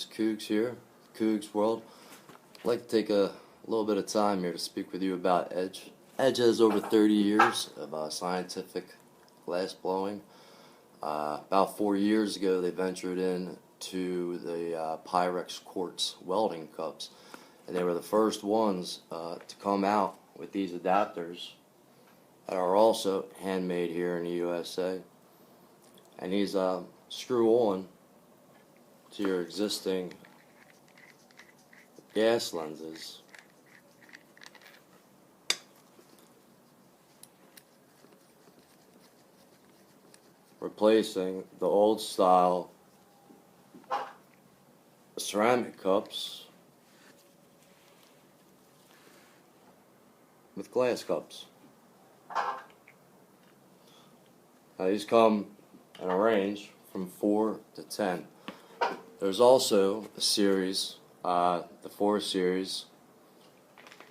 Cougs here, Cougs World. I'd like to take a little bit of time here to speak with you about Edge. Edge has over 30 years of scientific glass blowing. About 4 years ago, they ventured into the Pyrex quartz welding cups, and they were the first ones to come out with these adapters that are also handmade here in the USA. And these screw on to your existing gas lenses, replacing the old style ceramic cups with glass cups. Now these come in a range from 4 to 10. There's also a series, the 4 series,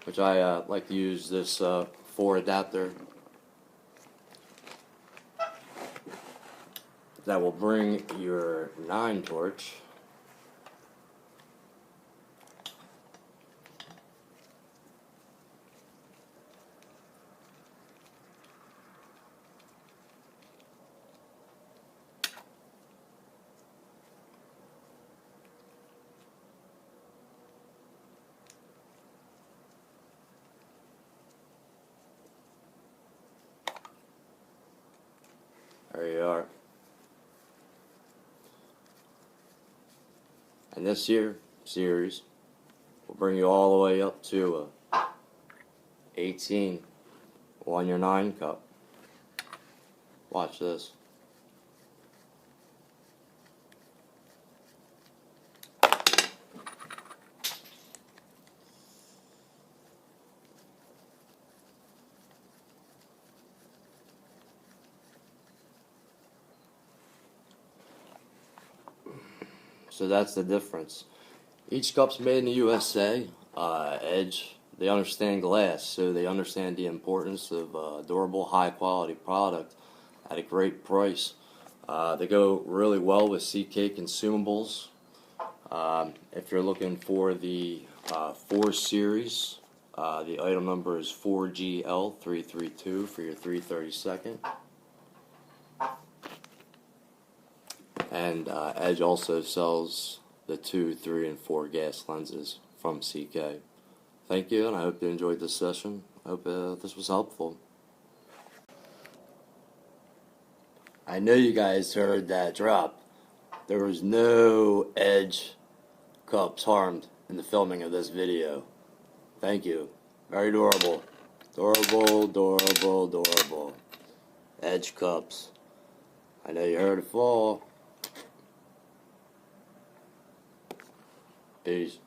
which I like to use this 4 adapter that will bring your 9 torch there you are. And this here series will bring you all the way up to 18 on your 9 cup. Watch this. So that's the difference. Each cup's made in the USA. Edge, they understand glass, so they understand the importance of durable, high-quality product at a great price. They go really well with CK consumables. If you're looking for the 4 series, the item number is 4GL332 for your 332nd. And Edge also sells the 2, 3, and 4 gas lenses from CK. Thank you, and I hope you enjoyed this session. I hope this was helpful. I know you guys heard that drop. There was no Edge cups harmed in the filming of this video. Thank you. Very durable. Durable, durable, durable. Edge cups. I know you heard it fall. Peace.